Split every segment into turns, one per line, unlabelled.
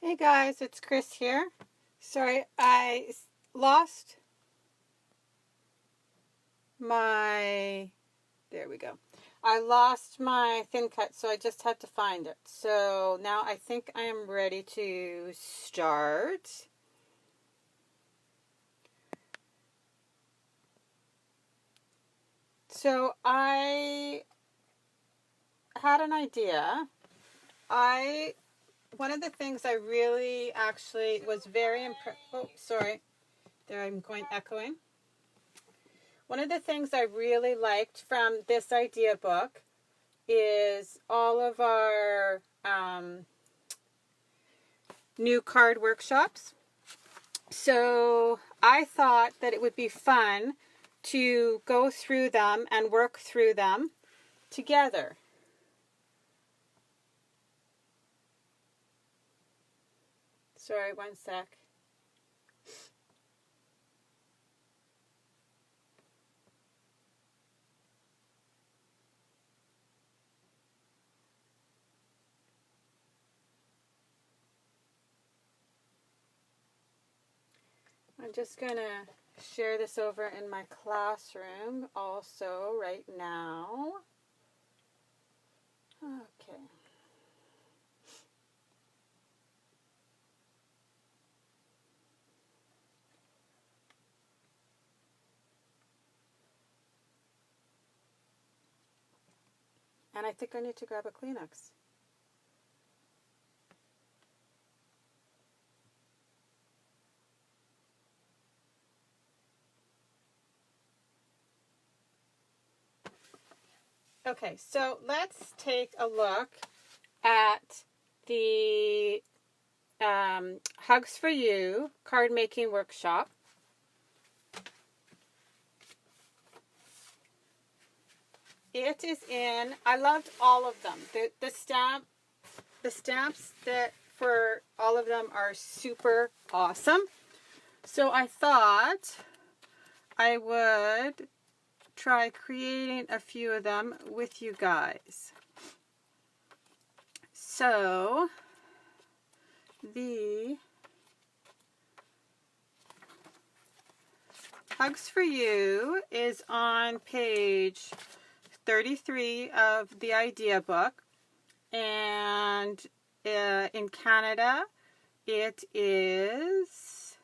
Hey guys, it's Chris here. Sorry, I lost my, there we go. I lost my thin cut, so I just had to find it. So now I think I am ready to start. So I had an idea. One of the things I really actually was very impressed. Oh, sorry. There I'm going echoing. One of the things I really liked from this idea book is all of our new card workshops. So I thought that it would be fun to go through them and work through them together. Sorry, one sec. I'm just going to share this over in my classroom also right now. Okay. And I think I need to grab a Kleenex. Okay, so let's take a look at the Hugs for You card making workshop. It is in, I loved all of them. The stamps that for all of them are super awesome. So I thought I would try creating a few of them with you guys. So the Hugs for You is on page 33 of the idea book, and in Canada it is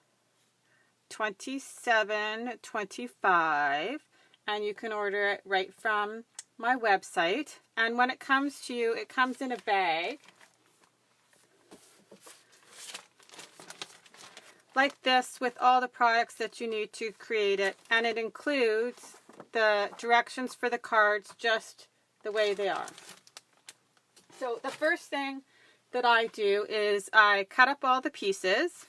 $27.25, and you can order it right from my website. And when it comes to you, it comes in a bag like this with all the products that you need to create it, and it includes the directions for the cards just the way they are. So the first thing that I do is I cut up all the pieces,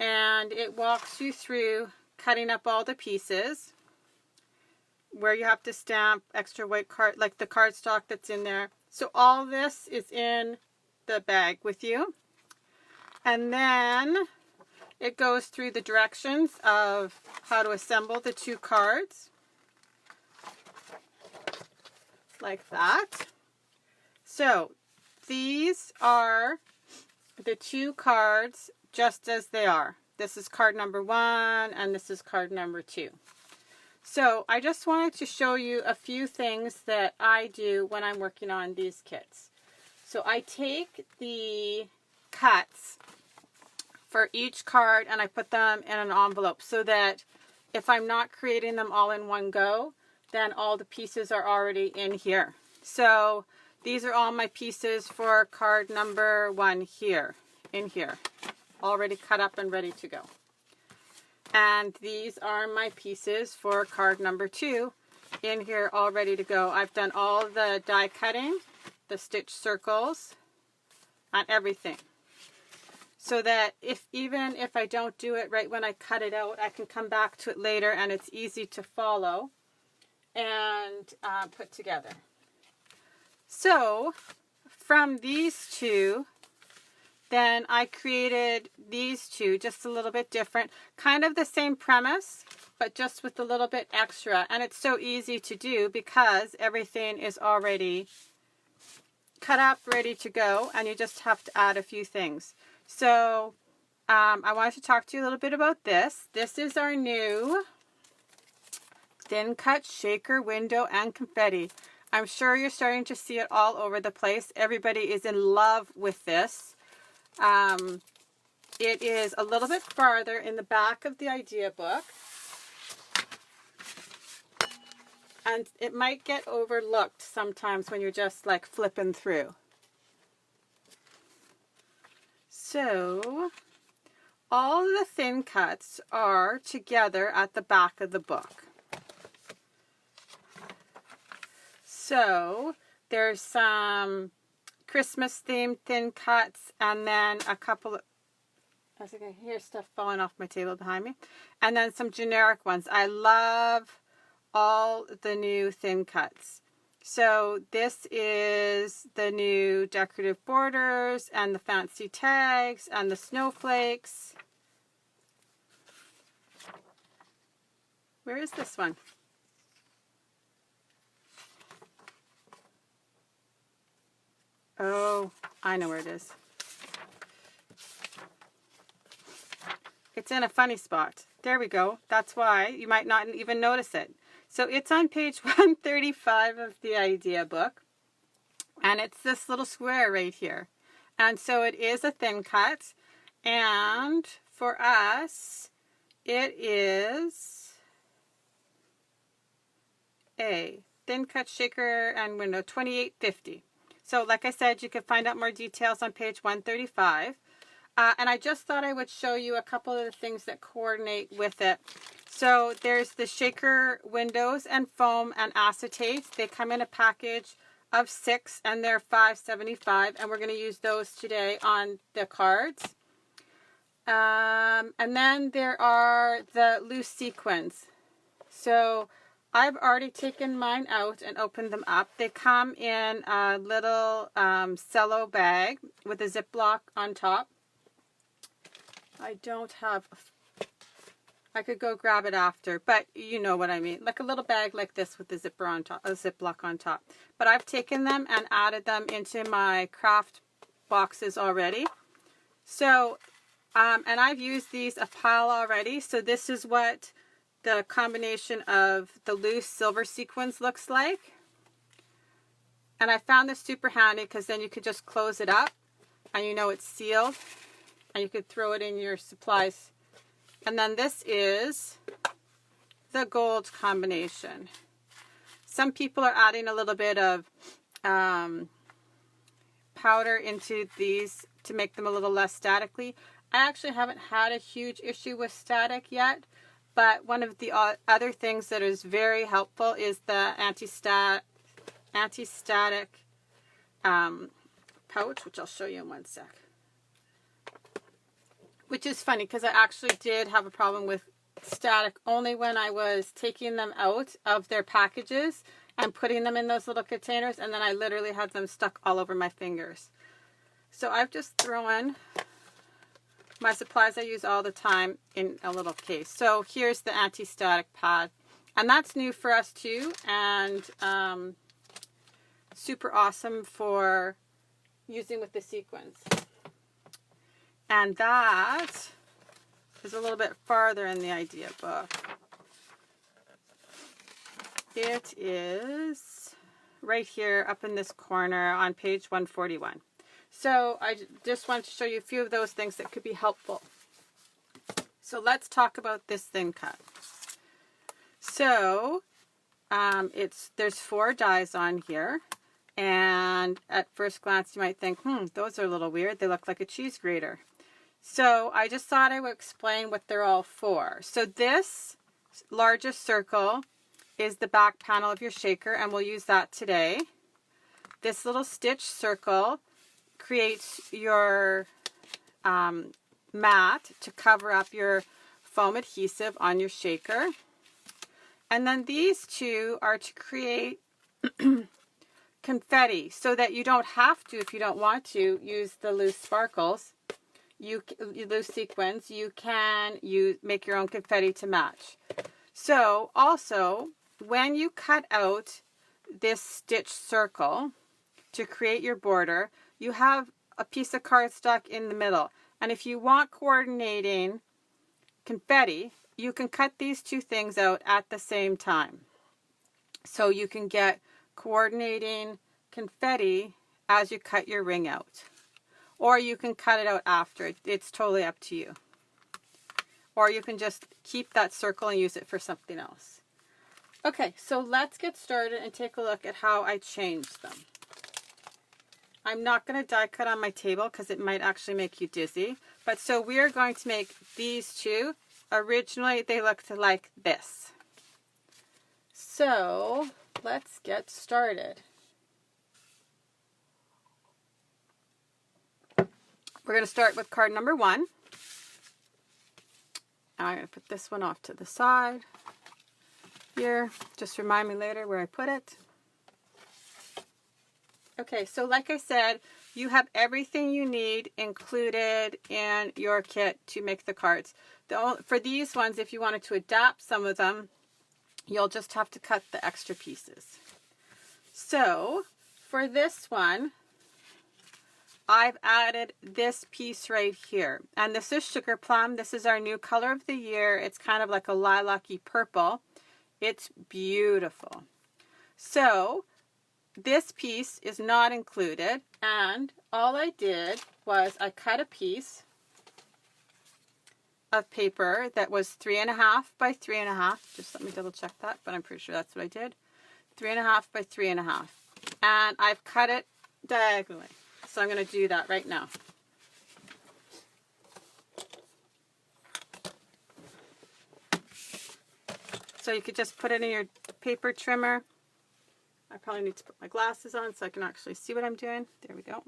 and it walks you through cutting up all the pieces where you have to stamp extra white card, like the cardstock that's in there. So all this is in the bag with you. And then it goes through the directions of how to assemble the two cards. Like that. So these are the two cards just as they are. This is card number 1 and this is card number 2. So I just wanted to show you a few things that I do when I'm working on these kits. So I take the cuts for each card and I put them in an envelope so that if I'm not creating them all in one go, then all the pieces are already in here. So these are all my pieces for card number 1 here, in here, already cut up and ready to go. And these are my pieces for card number 2 in here, all ready to go. I've done all the die cutting, the stitch circles, and everything. So that even if I don't do it right when I cut it out, I can come back to it later and it's easy to follow and put together. So from these two, then I created these two just a little bit different, kind of the same premise, but just with a little bit extra. And it's so easy to do because everything is already cut up, ready to go, and you just have to add a few things. So I wanted to talk to you a little bit about this. This is our new thin cut shaker, window, and confetti. I'm sure you're starting to see it all over the place. Everybody is in love with this. It is a little bit farther in the back of the idea book. And it might get overlooked sometimes when you're just like flipping through. So all the thin cuts are together at the back of the book. So there's some Christmas themed thin cuts, and then a couple of, as I can hear stuff falling off my table behind me, and then some generic ones. I love all the new thin cuts. So this is the new decorative borders and the fancy tags and the snowflakes. Where is this one? Oh, I know where it is. It's in a funny spot. There we go. That's why you might not even notice it. So it's on page 135 of the idea book. And it's this little square right here. And so it is a thin cut. And for us, it is a thin cut shaker and window, $28.50. So like I said, you can find out more details on page 135. And I just thought I would show you a couple of the things that coordinate with it. So there's the shaker windows and foam and acetate. They come in a package of 6 and they're $5.75. And we're going to use those today on the cards. And then there are the loose sequins. So I've already taken mine out and opened them up. They come in a little cello bag with a Ziploc on top. I don't have, I could go grab it after, but you know what I mean. Like a little bag like this with the zipper on top, a Ziploc on top. But I've taken them and added them into my craft boxes already. So, and I've used these a pile already. So this is what the combination of the loose silver sequins looks like. And I found this super handy because then you could just close it up and you know it's sealed and you could throw it in your supplies. And then this is the gold combination. Some people are adding a little bit of powder into these to make them a little less statically. I actually haven't had a huge issue with static yet. But one of the other things that is very helpful is the anti-static pouch, which I'll show you in one sec. Which is funny because I actually did have a problem with static only when I was taking them out of their packages and putting them in those little containers, and then I literally had them stuck all over my fingers. So I've just thrown my supplies I use all the time in a little case. So here's the anti-static pad. And that's new for us too. And super awesome for using with the sequins. And that is a little bit farther in the idea book. It is right here up in this corner on page 141. So I just want to show you a few of those things that could be helpful. So let's talk about this thin cut. So there's 4 dies on here. And at first glance you might think, those are a little weird. They look like a cheese grater. So I just thought I would explain what they're all for. So this largest circle is the back panel of your shaker, and we'll use that today. This little stitch circle creates your mat to cover up your foam adhesive on your shaker. And then these 2 are to create confetti so that you don't have to, if you don't want to, use the loose sparkles, loose sequins. You can make your own confetti to match. So also, when you cut out this stitch circle to create your border, you have a piece of cardstock in the middle. And if you want coordinating confetti, you can cut these two things out at the same time. So you can get coordinating confetti as you cut your ring out. Or you can cut it out after. It's totally up to you. Or you can just keep that circle and use it for something else. Okay, so let's get started and take a look at how I changed them. I'm not going to die cut on my table because it might actually make you dizzy. But so we are going to make these two. Originally, they looked like this. So let's get started. We're going to start with card number 1. I'm going to put this one off to the side here. Just remind me later where I put it. Okay, so like I said, you have everything you need included in your kit to make the cards. For these ones, if you wanted to adapt some of them, you'll just have to cut the extra pieces. So for this one, I've added this piece right here. And this is Sugar Plum. This is our new color of the year. It's kind of like a lilac-y purple. It's beautiful. So this piece is not included. And all I did was I cut a piece of paper that was 3.5 by 3.5. Just let me double check that, but I'm pretty sure that's what I did. 3.5 by 3.5. And I've cut it diagonally. So I'm going to do that right now. So you could just put it in your paper trimmer. I probably need to put my glasses on so I can actually see what I'm doing. There we go.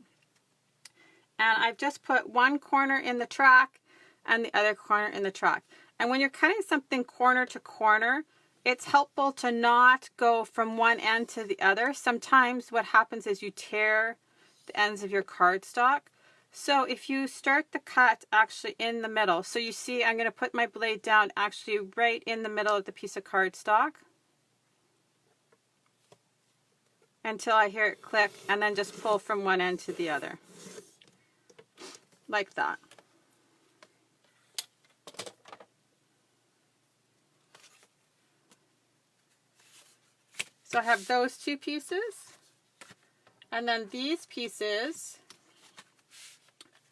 And I've just put one corner in the track and the other corner in the track. And when you're cutting something corner to corner, it's helpful to not go from one end to the other. Sometimes what happens is you tear the ends of your cardstock. So if you start the cut actually in the middle, so you see I'm going to put my blade down actually right in the middle of the piece of cardstock until I hear it click, and then just pull from one end to the other like that. So I have those two pieces. And then these pieces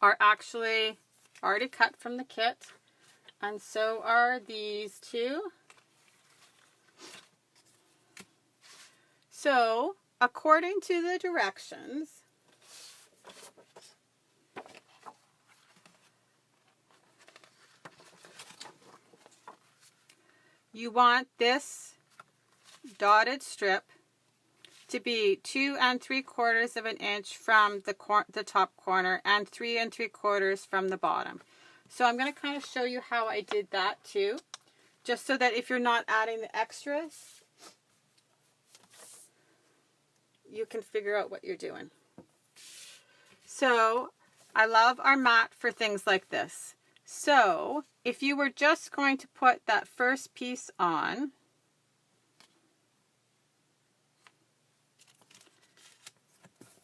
are actually already cut from the kit. And so are these two. So, according to the directions, you want this dotted strip to be 2 3/4 of an inch from the top corner and 3 3/4 from the bottom. So I'm going to kind of show you how I did that too, just so that if you're not adding the extras, you can figure out what you're doing. So I love our mat for things like this. So if you were just going to put that first piece on,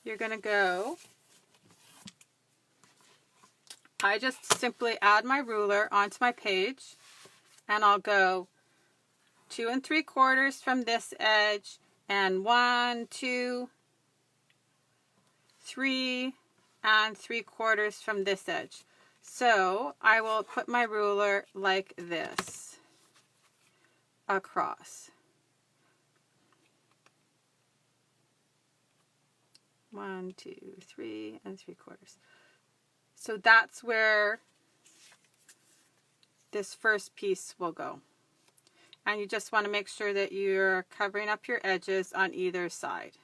you're going to go, I just simply add my ruler onto my page, and I'll go 2 3/4 from this edge, and 1, 2, 3 3/4 from this edge. So I will put my ruler like this across. 1, 2, 3 3/4. So that's where this first piece will go. And you just want to make sure that you're covering up your edges on either side.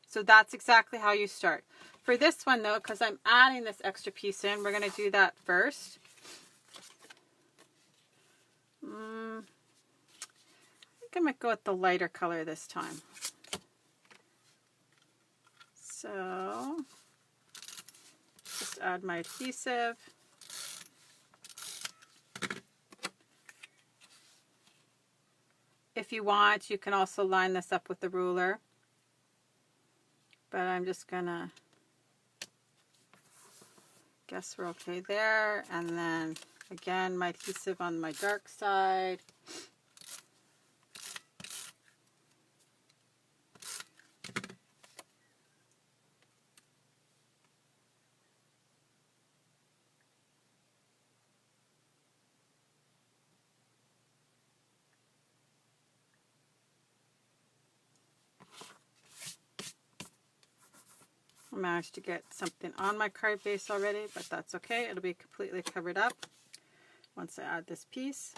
So that's exactly how you start. For this one though, because I'm adding this extra piece in, we're going to do that first. I think I might go with the lighter color this time. So just add my adhesive. If you want, you can also line this up with the ruler. but I'm just gonna guess we're okay there. And then again, my adhesive on my dark side. I managed to get something on my card base already, but that's okay. It'll be completely covered up once I add this piece.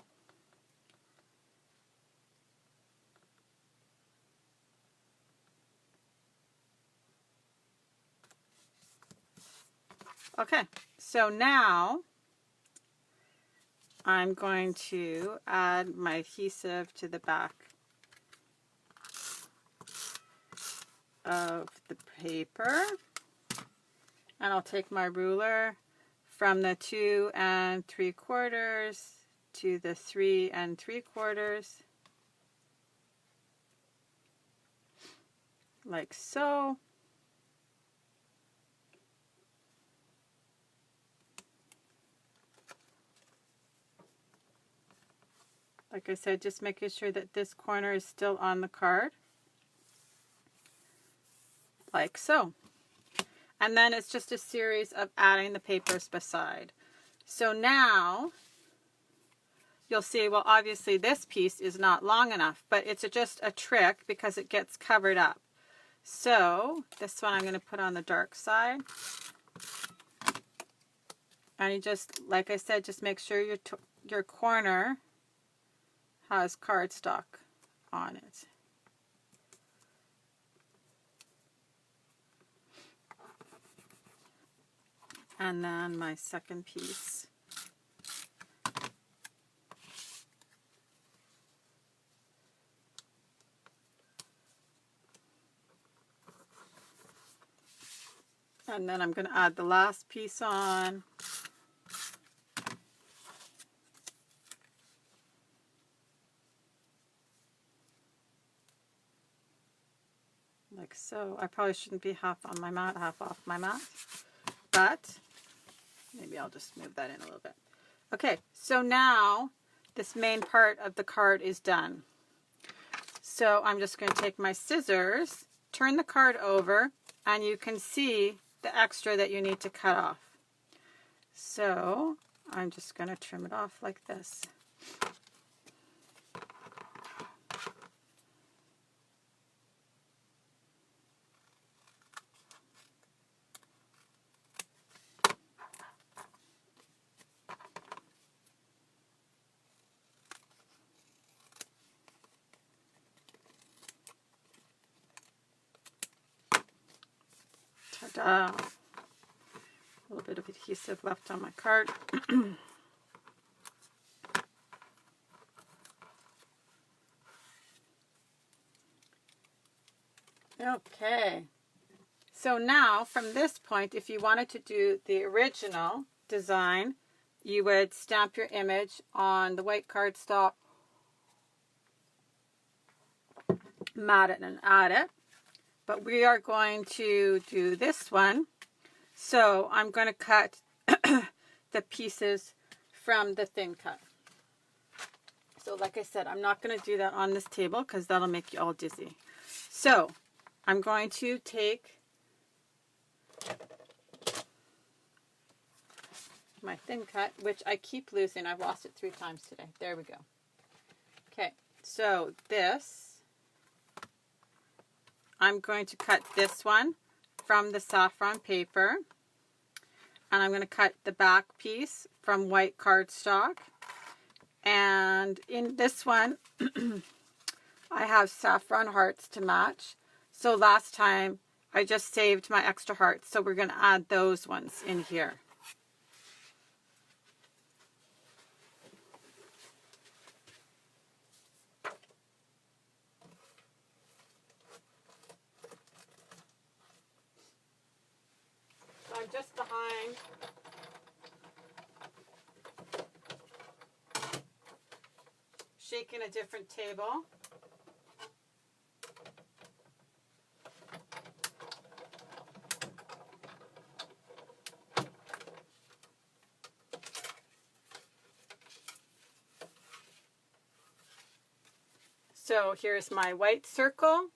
Okay, so now I'm going to add my adhesive to the back of the paper. And I'll take my ruler from the 2 3/4 to the 3 3/4, like so. Like I said, just making sure that this corner is still on the card, like so. And then it's just a series of adding the papers beside. So now you'll see, well, obviously this piece is not long enough, but it's just a trick because it gets covered up. So this one I'm going to put on the dark side. And you just, like I said, just make sure your corner has cardstock on it. And then my second piece. And then I'm going to add the last piece on. Like so. I probably shouldn't be half on my mat, half off my mat. But maybe I'll just move that in a little bit. Okay, so now this main part of the card is done. So I'm just going to take my scissors, turn the card over, and you can see the extra that you need to cut off. So I'm just going to trim it off like this. Ta-da! A little bit of adhesive left on my card. Okay, so now from this point, if you wanted to do the original design, you would stamp your image on the white cardstock, mat it and add it. But we are going to do this one. So I'm going to cut the pieces from the thin cut. So like I said, I'm not going to do that on this table because that'll make you all dizzy. So I'm going to take my thin cut, which I keep losing. I've lost it 3 times today. There we go. Okay, so this, I'm going to cut this one from the saffron paper, and I'm going to cut the back piece from white cardstock. And in this one, I have saffron hearts to match. So last time I just saved my extra hearts, so we're going to add those ones in here. So I'm just behind shaking a different table. So here's my white circle.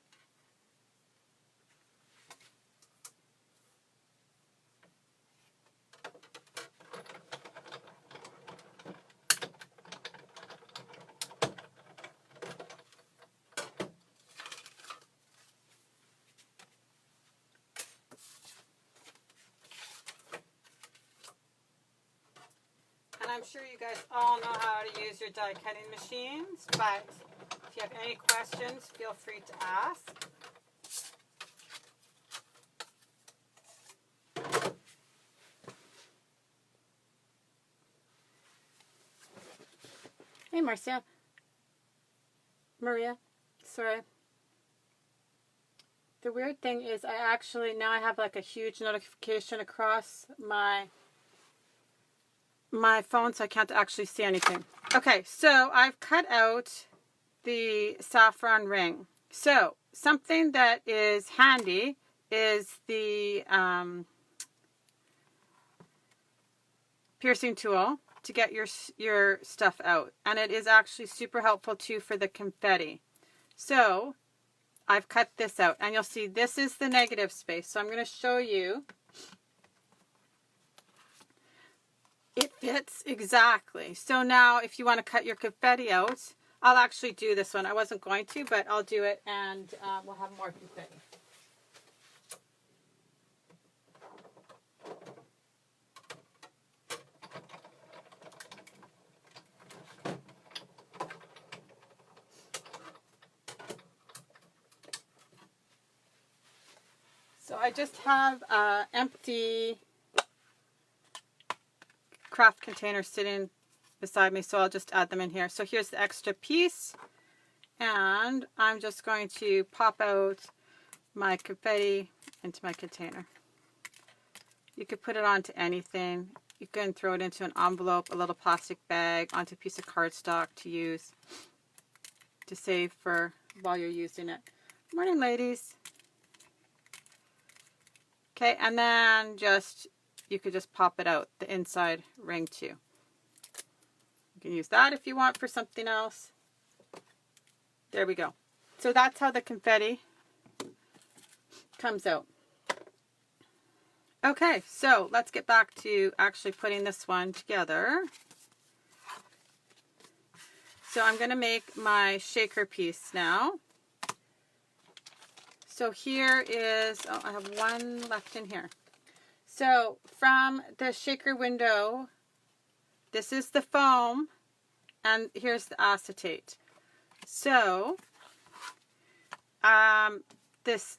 And I'm sure you guys all know how to use your die cutting machines, but if you have any questions, feel free to ask. Hey, Marcia. Maria. Sorry. The weird thing is I actually, now I have like a huge notification across my phone, so I can't actually see anything. Okay, so I've cut out the saffron ring. So something that is handy is the piercing tool to get your stuff out, and it is actually super helpful too for the confetti. So I've cut this out, and you'll see this is the negative space. So I'm going to show you. It fits exactly. So now if you want to cut your confetti out, I'll actually do this one. I wasn't going to, but I'll do it, and we'll have more confetti. So I just have an empty craft container sitting beside me, so I'll just add them in here. So here's the extra piece, and I'm just going to pop out my confetti into my container. You could put it onto anything. You can throw it into an envelope, a little plastic bag, onto a piece of cardstock to use, to save for while you're using it. Morning, ladies. Okay, and then you could just pop it out, the inside ring too. You can use that if you want for something else. There we go. So that's how the confetti comes out. Okay, so let's get back to actually putting this one together. So I'm going to make my shaker piece now. So here is, oh, I have one left in here. So from the shaker window, this is the foam, and here's the acetate. So this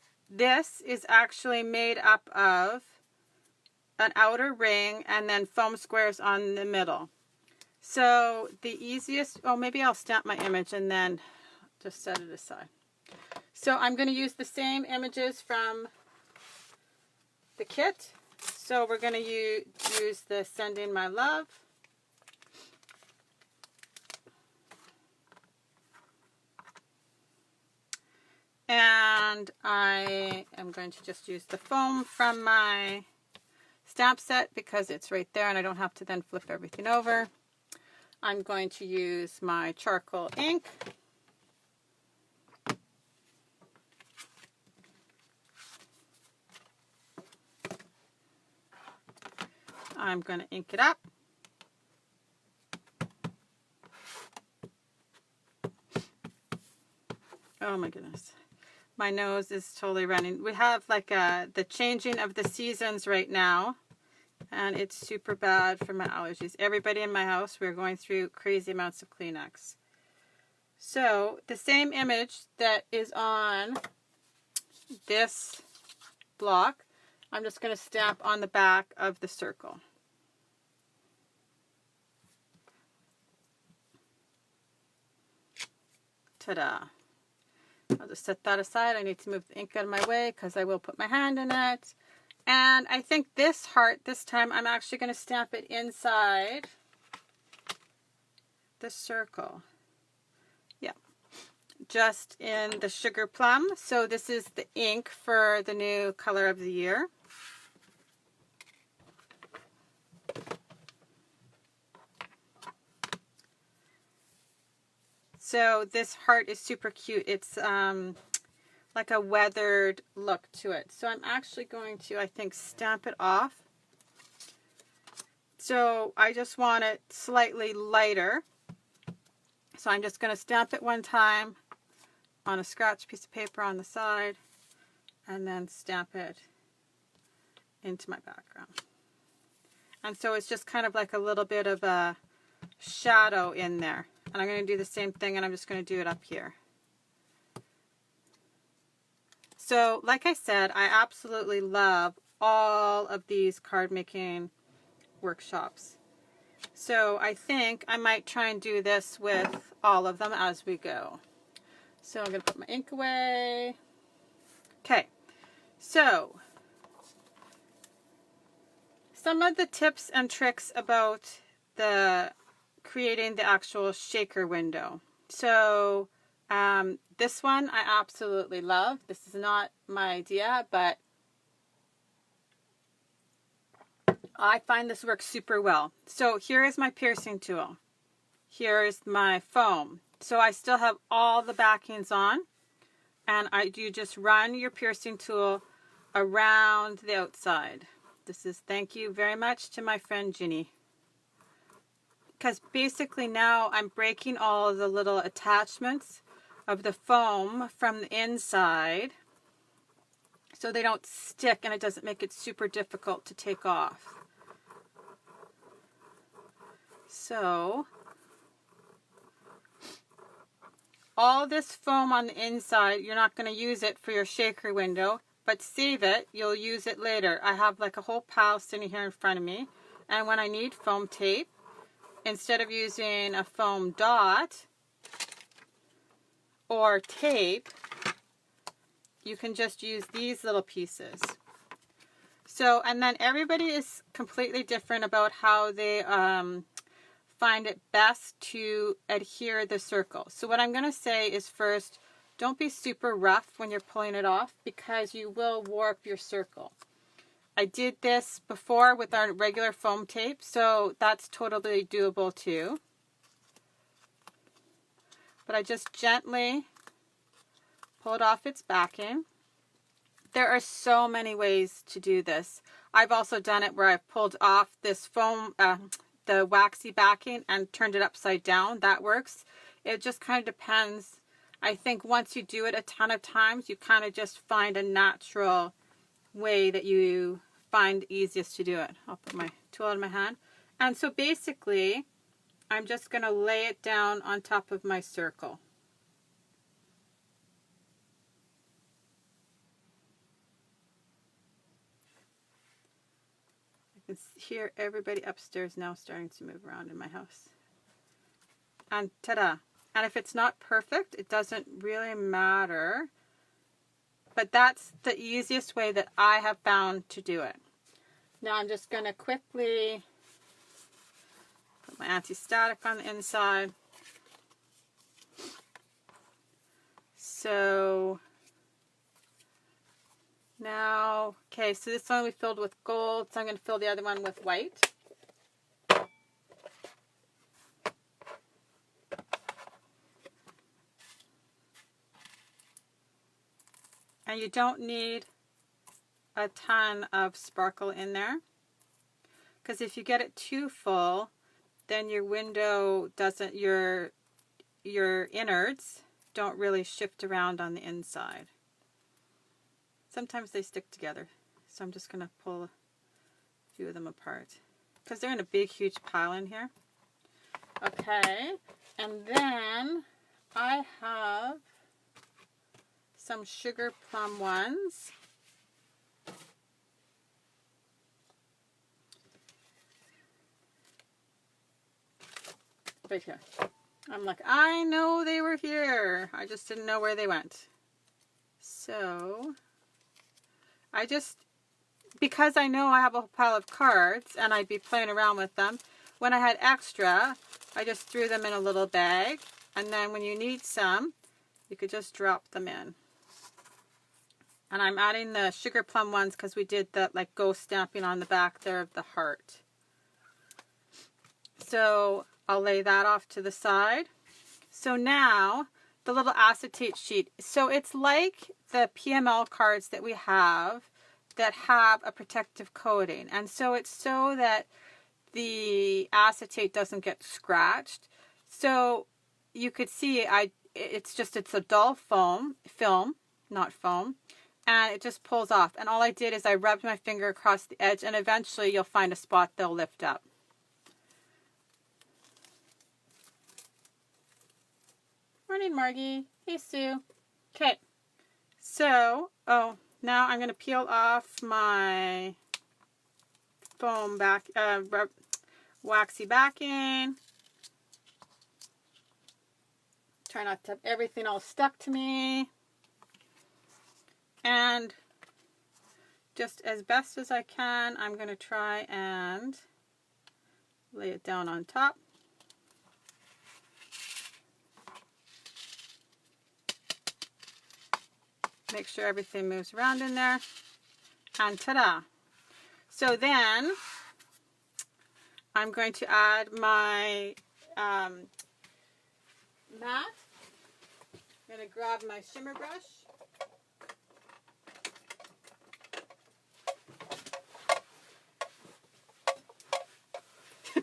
is actually made up of an outer ring and then foam squares on the middle. So the easiest, oh, maybe I'll stamp my image and then just set it aside. So I'm going to use the same images from the kit. So we're going to use the Sending My Love. And I am going to just use the foam from my stamp set because it's right there and I don't have to then flip everything over. I'm going to use my charcoal ink. I'm going to ink it up. Oh my goodness. My nose is totally running. We have like the changing of the seasons right now, and it's super bad for my allergies. Everybody in my house, we're going through crazy amounts of Kleenex. So the same image that is on this block, I'm just going to stamp on the back of the circle. Ta-da. I'll just set that aside. I need to move the ink out of my way because I will put my hand in it. And I think this heart, this time, I'm actually going to stamp it inside the circle. Yeah. Just in the sugar plum. So this is the ink for the new color of the year. So this heart is super cute. It's like a weathered look to it. So I'm actually going to, I think, stamp it off. So I just want it slightly lighter. So I'm just going to stamp it one time on a scratch piece of paper on the side and then stamp it into my background. And so it's just kind of like a little bit of a shadow in there. And I'm going to do the same thing, and I'm just going to do it up here. So like I said, I absolutely love all of these card making workshops. So I think I might try and do this with all of them as we go. So I'm going to put my ink away. Okay, so some of the tips and tricks about creating the actual shaker window. So this one I absolutely love. This is not my idea, but I find this works super well. So here is my piercing tool. Here is my foam. So I still have all the backings on, and you just run your piercing tool around the outside. This is thank you very much to my friend Ginny. Because basically now I'm breaking all of the little attachments of the foam from the inside so they don't stick and it doesn't make it super difficult to take off. So all this foam on the inside, you're not going to use it for your shaker window, but save it. You'll use it later. I have like a whole pile sitting here in front of me, and when I need foam tape, instead of using a foam dot or tape, you can just use these little pieces. So, and then everybody is completely different about how they find it best to adhere the circle. So what I'm going to say is first, don't be super rough when you're pulling it off because you will warp your circle. I did this before with our regular foam tape, so that's totally doable too. But I just gently pulled off its backing. There are so many ways to do this. I've also done it where I've pulled off this foam, the waxy backing, and turned it upside down. That works. It just kind of depends. I think once you do it a ton of times, you kind of just find a natural way that you find easiest to do it. I'll put my tool in my hand. And so basically, I'm just going to lay it down on top of my circle. I can hear everybody upstairs now starting to move around in my house. And ta-da! And if it's not perfect, it doesn't really matter. But that's the easiest way that I have found to do it. Now I'm just going to quickly put my anti-static on the inside. So now, okay, so this one we filled with gold, so I'm going to fill the other one with white. And you don't need a ton of sparkle in there, because if you get it too full, then your window doesn't, your innards don't really shift around on the inside. Sometimes they stick together, so I'm just going to pull a few of them apart because they're in a big huge pile in here. Okay, and then I have some sugar plum ones. Right here. I'm like, I know they were here. I just didn't know where they went. So I just, because I know I have a whole pile of cards and I'd be playing around with them, when I had extra, I just threw them in a little bag. And then when you need some, you could just drop them in. And I'm adding the sugar plum ones because we did the like ghost stamping on the back there of the heart. So I'll lay that off to the side. So now the little acetate sheet. So it's like the PML cards that we have that have a protective coating. And so it's so that the acetate doesn't get scratched. So you could see it's a dull film, not foam, and it just pulls off. And all I did is I rubbed my finger across the edge, and eventually you'll find a spot they'll lift up. Morning, Margie. Hey, Sue. Okay, so, now I'm going to peel off my foam back, waxy backing. Try not to have everything all stuck to me. And just as best as I can, I'm going to try and lay it down on top. Make sure everything moves around in there. And ta-da! So then I'm going to add my mat. I'm going to grab my shimmer brush.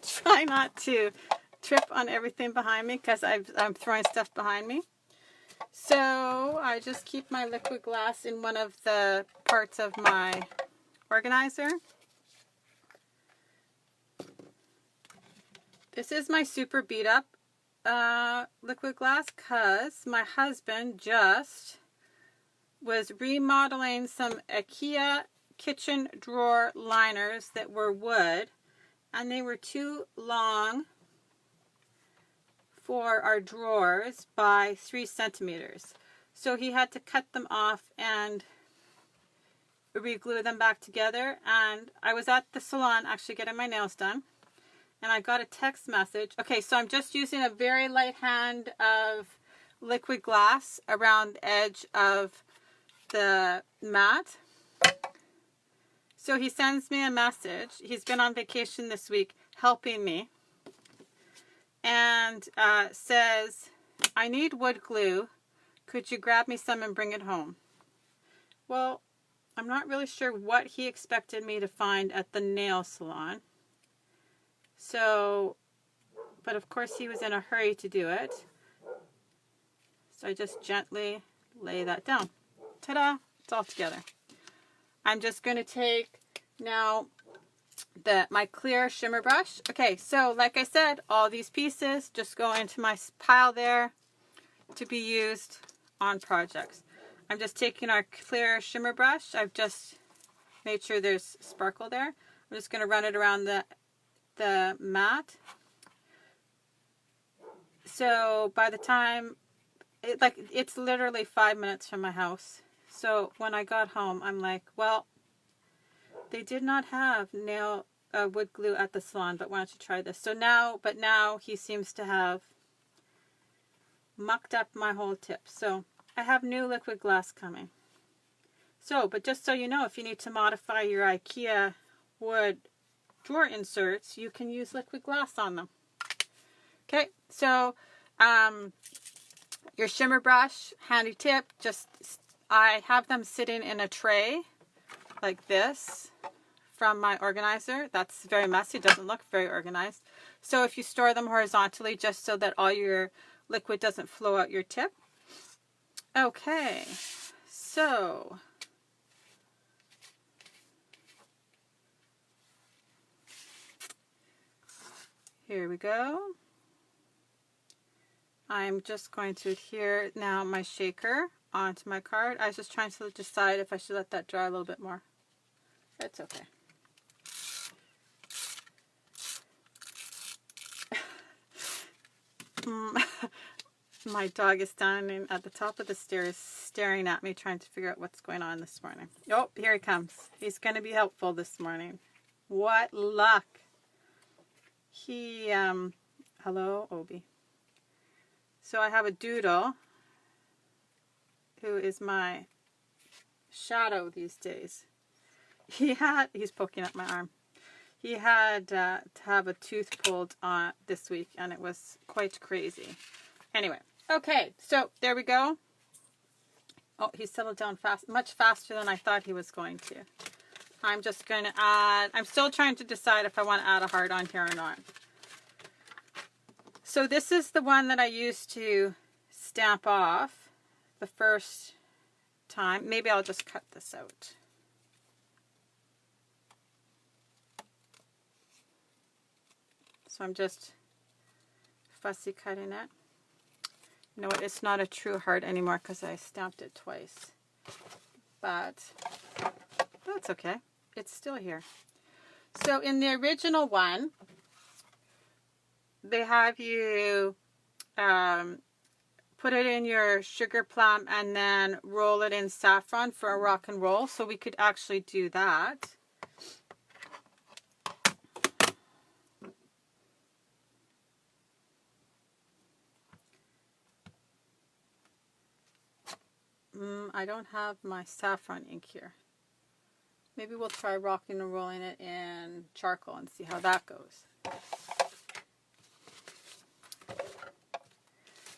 Try not to trip on everything behind me because I'm throwing stuff behind me. So I just keep my liquid glass in one of the parts of my organizer. This is my super beat up liquid glass because my husband just was remodeling some IKEA kitchen drawer liners that were wood, and they were too long for our drawers by 3 centimeters. So he had to cut them off and re-glue them back together. And I was at the salon actually getting my nails done, and I got a text message. Okay, so I'm just using a very light hand of liquid glass around the edge of the mat. So he sends me a message. He's been on vacation this week helping me. And says, I need wood glue. Could you grab me some and bring it home? Well, I'm not really sure what he expected me to find at the nail salon. So, but of course he was in a hurry to do it. So I just gently lay that down. Ta-da! It's all together. I'm just going to take now my clear shimmer brush. Okay, so like I said, all these pieces just go into my pile there to be used on projects. I'm just taking our clear shimmer brush. I've just made sure there's sparkle there. I'm just going to run it around the mat. So by the time, it's literally 5 minutes from my house. So when I got home, I'm like, well, they did not have wood glue at the salon, but why don't you try this? So now he seems to have mucked up my whole tip. So I have new liquid glass coming. So, but just so you know, if you need to modify your IKEA wood drawer inserts, you can use liquid glass on them. Okay, so your shimmer brush, handy tip, I have them sitting in a tray like this from my organizer. That's very messy. It doesn't look very organized. So if you store them horizontally, just so that all your liquid doesn't flow out your tip. Okay, so here we go. I'm just going to adhere now my shaker onto my card. I was just trying to decide if I should let that dry a little bit more. It's okay. My dog is standing at the top of the stairs staring at me, trying to figure out what's going on this morning. Oh, here he comes. He's going to be helpful this morning. What luck. Hello, Obi. So I have a doodle who is my shadow these days. He's poking at my arm. He had to have a tooth pulled on this week, and it was quite crazy. Anyway, okay, so there we go. Oh, he settled down fast, much faster than I thought he was going to. I'm just going to add, I'm still trying to decide if I want to add a heart on here or not. So this is the one that I used to stamp off the first time. Maybe I'll just cut this out. So I'm just fussy cutting it. You know what, it's not a true heart anymore because I stamped it twice. But that's okay. It's still here. So in the original one, they have you put it in your sugar plum and then roll it in saffron for a rock and roll. So we could actually do that. I don't have my saffron ink here. Maybe we'll try rocking and rolling it in charcoal and see how that goes.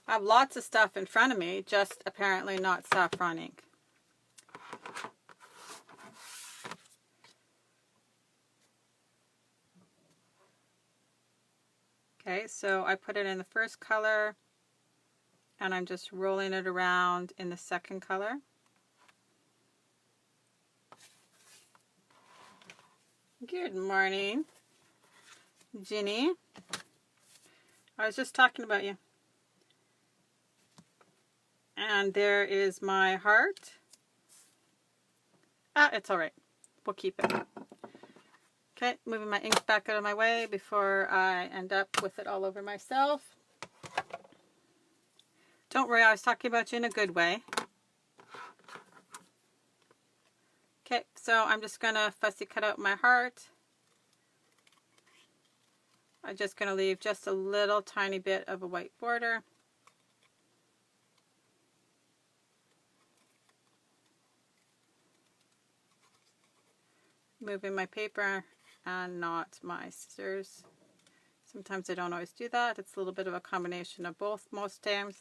I have lots of stuff in front of me, just apparently not saffron ink. Okay, so I put it in the first color and I'm just rolling it around in the second color. Good morning, Ginny. I was just talking about you. And there is my heart. Ah, it's all right. We'll keep it. Okay, moving my ink back out of my way before I end up with it all over myself. Don't worry, I was talking about you in a good way. Okay, so I'm just going to fussy cut out my heart. I'm just going to leave just a little tiny bit of a white border. Moving my paper and not my scissors. Sometimes I don't always do that. It's a little bit of a combination of both most times.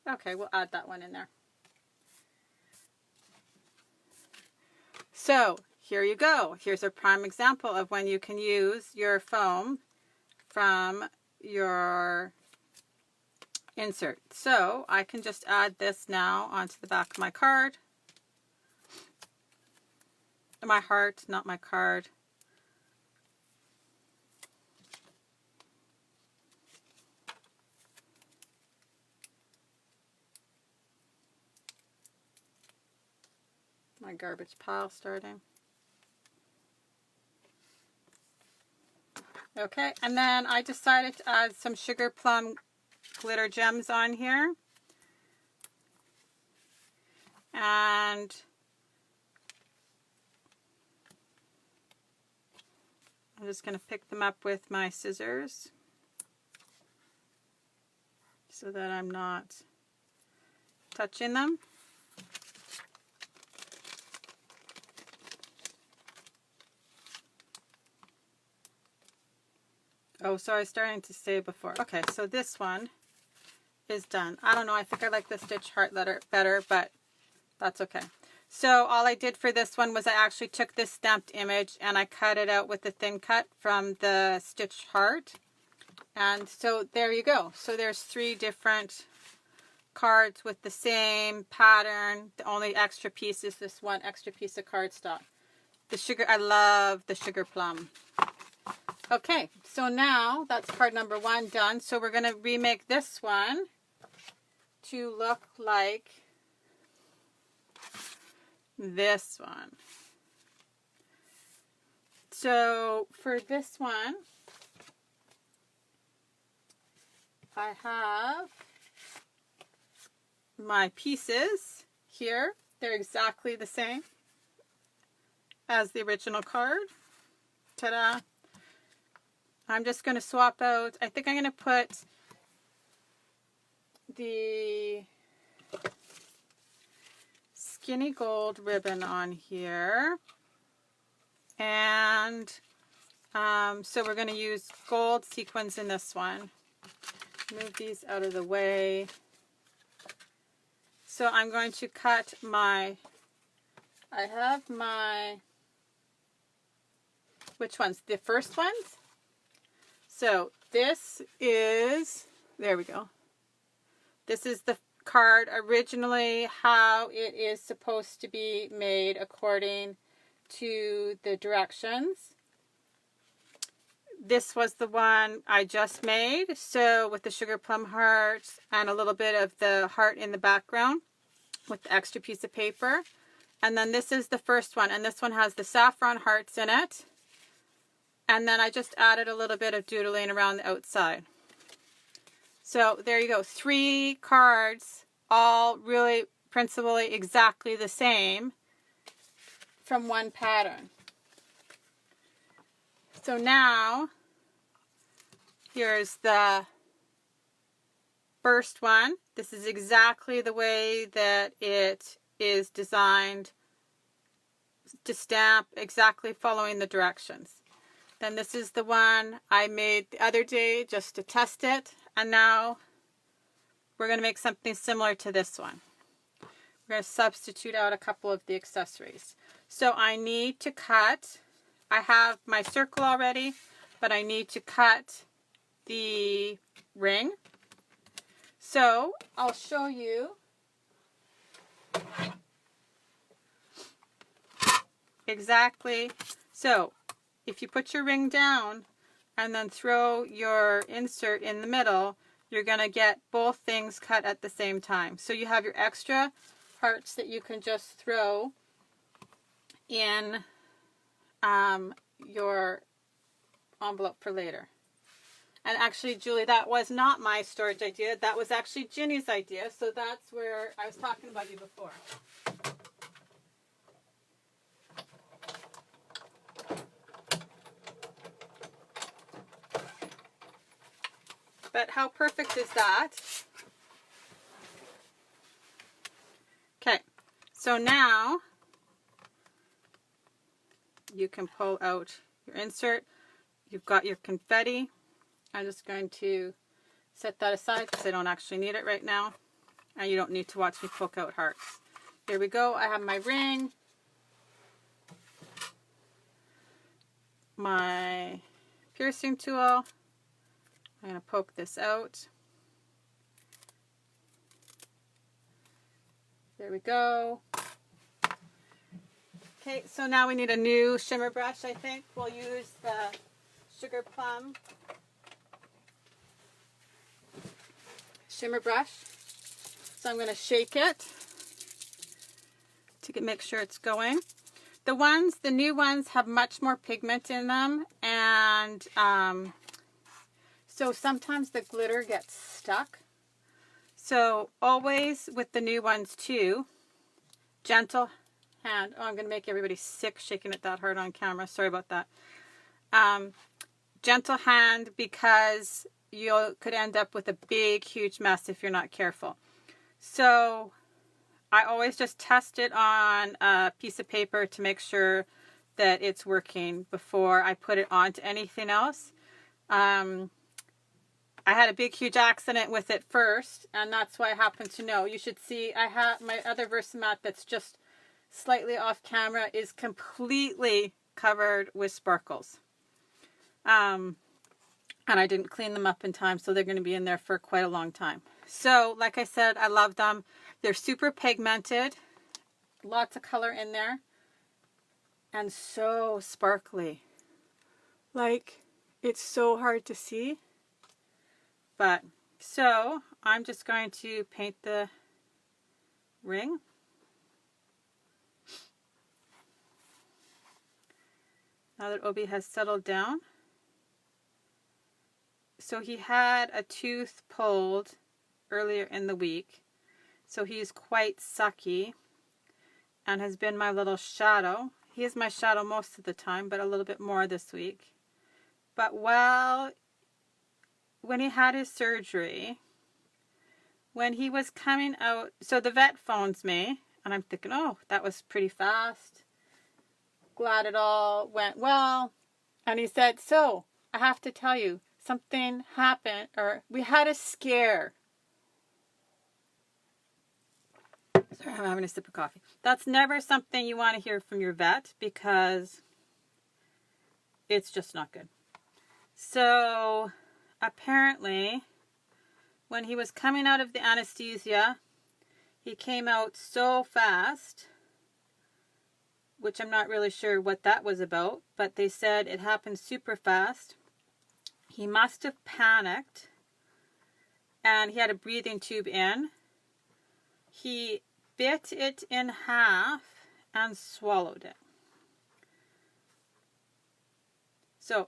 Okay, we'll add that one in there. So here you go. Here's a prime example of when you can use your foam from your insert. So I can just add this now onto the back of my card. My heart, not my card. My garbage pile starting. Okay, and then I decided to add some sugar plum glitter gems on here. And I'm just going to pick them up with my scissors so that I'm not touching them. Oh, sorry, I was starting to say before. Okay, so this one is done. I don't know, I think I like the stitch heart letter better, but that's okay. So all I did for this one was I actually took this stamped image and I cut it out with the thin cut from the stitched heart. And so there you go. So there's 3 different cards with the same pattern. The only extra piece is this one extra piece of cardstock. The sugar, I love the sugar plum. Okay, so now that's card number 1 done. So we're going to remake this one to look like this one. So for this one, I have my pieces here. They're exactly the same as the original card. Ta-da! I'm just going to swap out, I think I'm going to put the skinny gold ribbon on here. And so we're going to use gold sequins in this one. Move these out of the way. So I'm going to cut my, I have my, which ones? The first ones? So this is, there we go. This is the card originally how it is supposed to be made according to the directions. This was the one I just made, so with the sugar plum hearts and a little bit of the heart in the background with the extra piece of paper. And then this is the first one, and this one has the saffron hearts in it. And then I just added a little bit of doodling around the outside. So there you go, 3 cards, all really principally exactly the same from one pattern. So now, here's the first one. This is exactly the way that it is designed to stamp, exactly following the directions. Then this is the one I made the other day just to test it. And now we're going to make something similar to this one. We're going to substitute out a couple of the accessories. So I need to cut, I have my circle already, but I need to cut the ring. So I'll show you exactly. So if you put your ring down and then throw your insert in the middle, you're going to get both things cut at the same time. So you have your extra hearts that you can just throw in your envelope for later. And actually, Julie, that was not my storage idea. That was actually Ginny's idea. So that's where I was talking about you before. But how perfect is that? Okay, so now you can pull out your insert. You've got your confetti. I'm just going to set that aside because I don't actually need it right now. And you don't need to watch me poke out hearts. Here we go. I have my ring. My piercing tool. I'm going to poke this out. There we go. Okay, so now we need a new shimmer brush, I think. We'll use the Sugar Plum shimmer brush. So I'm going to shake it to make sure it's going. The new ones have much more pigment in them, and so sometimes the glitter gets stuck. So always with the new ones too, gentle hand. Oh, I'm going to make everybody sick shaking it that hard on camera. Sorry about that. Gentle hand, because you could end up with a big, huge mess if you're not careful. So I always just test it on a piece of paper to make sure that it's working before I put it onto anything else. I had a big, huge accident with it first, and that's why I happen to know. You should see, I have my other Versamat that's just slightly off camera is completely covered with sparkles. And I didn't clean them up in time, so they're going to be in there for quite a long time. So, like I said, I love them. They're super pigmented, lots of color in there, and so sparkly. Like, it's so hard to see. But, so, I'm just going to paint the ring. Now that Obi has settled down. So he had a tooth pulled earlier in the week. So he's quite sucky and has been my little shadow. He is my shadow most of the time, but a little bit more this week. But when he had his surgery, when he was coming out, so the vet phones me, and I'm thinking, oh, that was pretty fast. Glad it all went well. And he said, so, I have to tell you, something happened, or we had a scare. Sorry, I'm having a sip of coffee. That's never something you want to hear from your vet because it's just not good. So apparently when he was coming out of the anesthesia, he came out so fast, which I'm not really sure what that was about, but they said it happened super fast. He must have panicked, and he had a breathing tube in. He bit it in half and swallowed it. So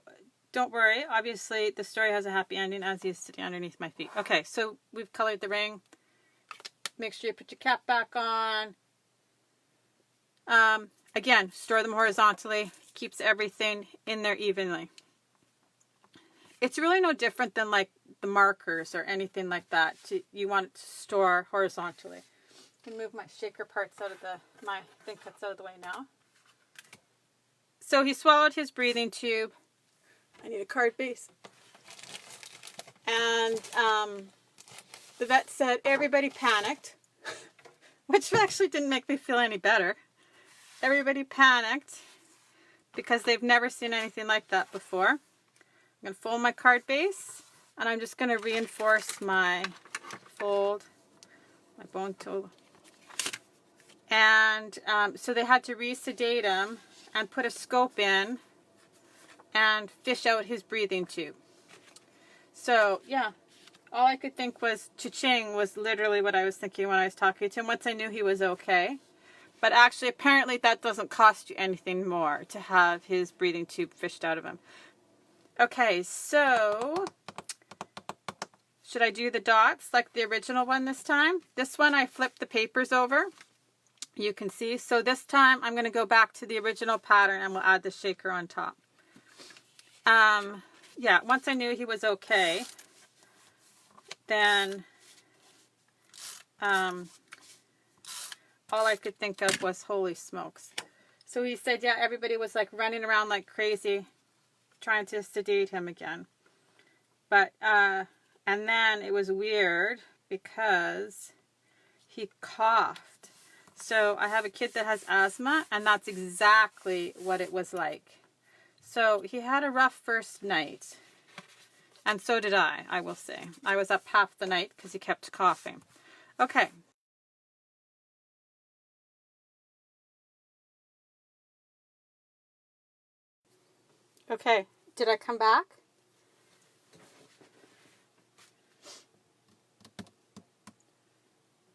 don't worry, obviously the story has a happy ending as he's sitting underneath my feet. Okay, so we've colored the ring. Make sure you put your cap back on. Again, store them horizontally. Keeps everything in there evenly. It's really no different than like the markers or anything like that. You want it to store horizontally. I can move my shaker parts out of my thing cuts out of the way now. So he swallowed his breathing tube. I need a card base. And the vet said everybody panicked, which actually didn't make me feel any better. Everybody panicked because they've never seen anything like that before. I'm going to fold my card base, and I'm just going to reinforce my fold, my bone tool. And so they had to resedate him and put a scope in and fish out his breathing tube. So, yeah, all I could think was cha-ching was literally what I was thinking when I was talking to him once I knew he was okay. But actually, apparently that doesn't cost you anything more to have his breathing tube fished out of him. Okay, so should I do the dots like the original one this time? This one I flipped the papers over. You can see. So this time I'm going to go back to the original pattern and we'll add the shaker on top. Yeah, once I knew he was okay, then all I could think of was holy smokes. So he said, yeah, everybody was like running around like crazy trying to sedate him again. But, and then it was weird because he coughed. So I have a kid that has asthma, and that's exactly what it was like. So he had a rough first night. And so did I will say. I was up half the night because he kept coughing. Okay. Okay, did I come back?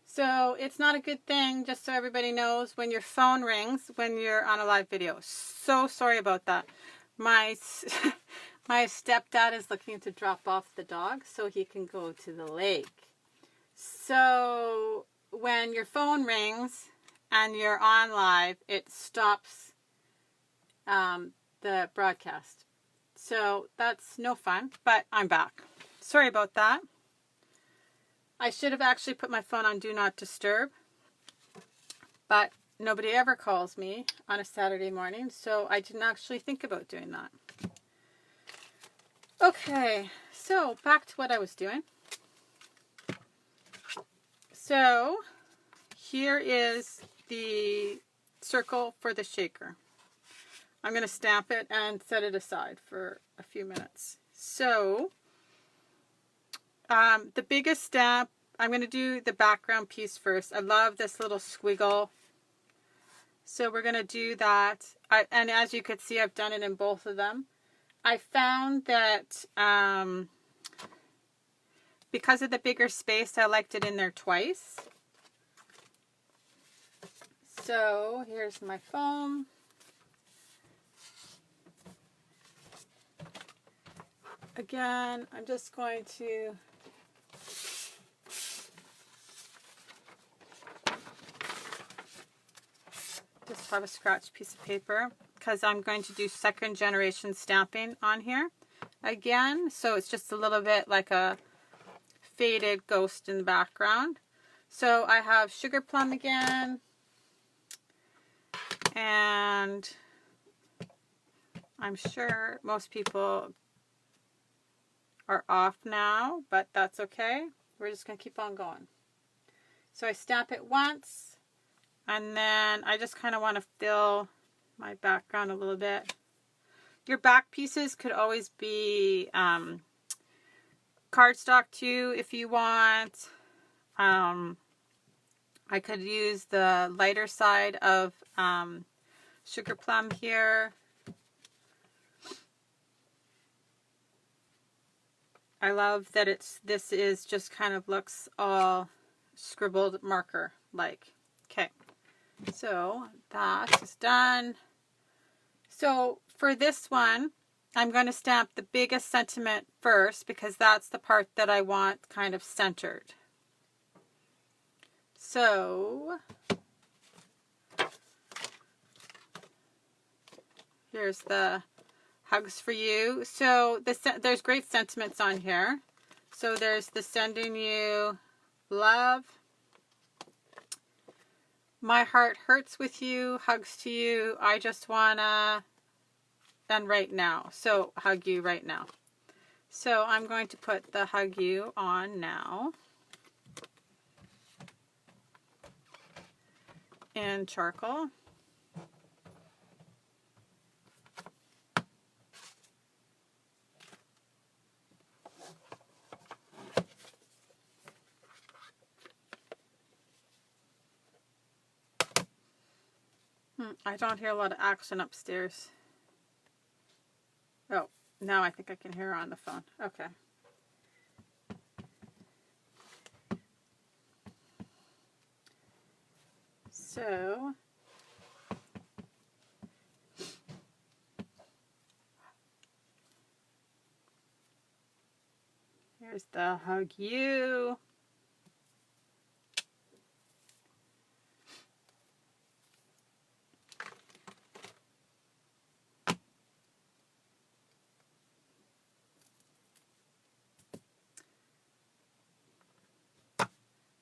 So it's not a good thing, just so everybody knows, when your phone rings when you're on a live video. So sorry about that. My stepdad is looking to drop off the dog so he can go to the lake. So when your phone rings and you're on live, it stops the broadcast. So that's no fun, but I'm back. Sorry about that. I should have actually put my phone on Do Not Disturb, but nobody ever calls me on a Saturday morning, so I didn't actually think about doing that. Okay, so back to what I was doing. So here is the circle for the shaker. I'm going to stamp it and set it aside for a few minutes. So the biggest stamp, I'm going to do the background piece first. I love this little squiggle. So we're going to do that. And as you could see, I've done it in both of them. I found that because of the bigger space, I liked it in there twice. So here's my foam. Again, I'm just going to just have a scratch piece of paper because I'm going to do second generation stamping on here again. So it's just a little bit like a faded ghost in the background. So I have sugar plum again, and I'm sure most people are off now, but that's okay. We're just going to keep on going. So I stamp it once, and then I just kind of want to fill my background a little bit. Your back pieces could always be cardstock too if you want. I could use the lighter side of sugar plum here. I love that this is just kind of looks all scribbled marker like. Okay, so that is done. So for this one, I'm going to stamp the biggest sentiment first because that's the part that I want kind of centered. So here's the hugs for you. So there's great sentiments on here. So there's the sending you love. My heart hurts with you. Hugs to you. I just wanna. And right now. So hug you right now. So I'm going to put the hug you on now. In charcoal. I don't hear a lot of action upstairs. Oh, now I think I can hear her on the phone. Okay. So, here's the hug you.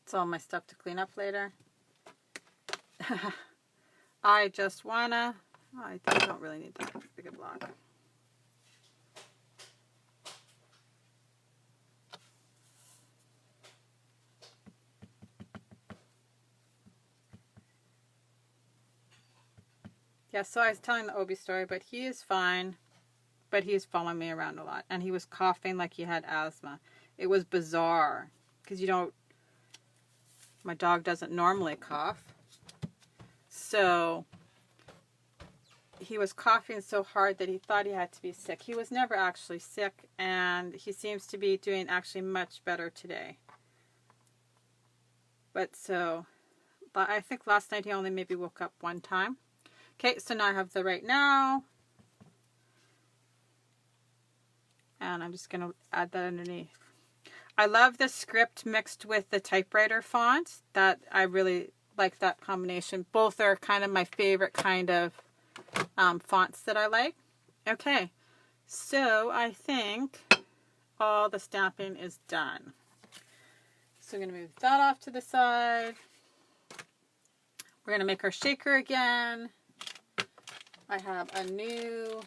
It's all my stuff to clean up later. I just wanna. Oh, I don't really need that big a block. Yeah, so I was telling the Obi story, but he is fine. But he was following me around a lot. And he was coughing like he had asthma. It was bizarre. Because you don't... My dog doesn't normally cough. So... he was coughing so hard that he thought he had to be sick. He was never actually sick. And he seems to be doing actually much better today. But so... But I think last night he only maybe woke up one time. Okay, so now I have the right now. And I'm just going to add that underneath. I love the script mixed with the typewriter font. That I really like that combination. Both are kind of my favorite kind of fonts that I like. Okay, so I think all the stamping is done. So I'm going to move that off to the side. We're going to make our shaker again. I have a new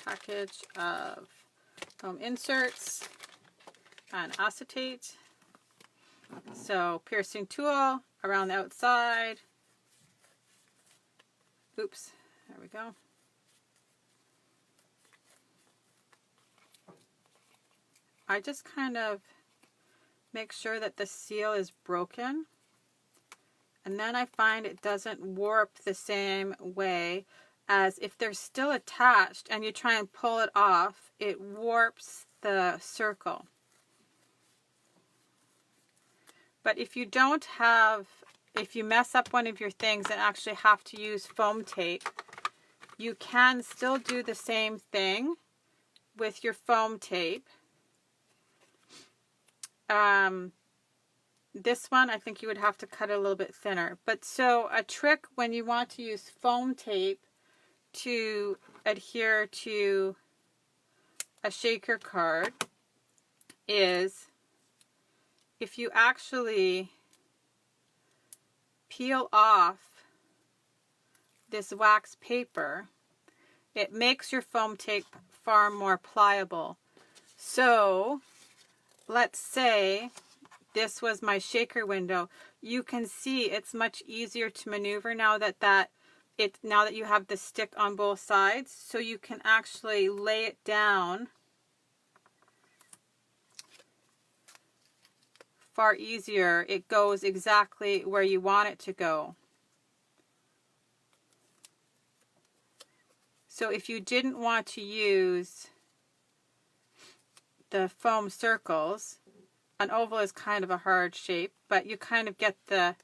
package of foam inserts and acetate. So piercing tool around the outside. Oops, there we go. I just kind of make sure that the seal is broken. And then I find it doesn't warp the same way as if they're still attached and you try and pull it off, it warps the circle. But if you don't have, if you mess up one of your things and actually have to use foam tape, you can still do the same thing with your foam tape. This one, I think you would have to cut it a little bit thinner. But so a trick when you want to use foam tape to adhere to a shaker card is if you actually peel off this wax paper, it makes your foam tape far more pliable. So let's say this was my shaker window. You can see it's much easier to maneuver now that now that you have the stick on both sides, so you can actually lay it down far easier. It goes exactly where you want it to go. So if you didn't want to use the foam circles, an oval is kind of a hard shape, but you kind of get the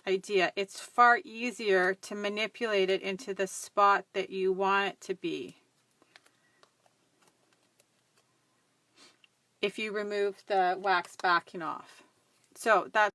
idea. It's far easier to manipulate it into the spot that you want it to be if you remove the wax backing off. So that's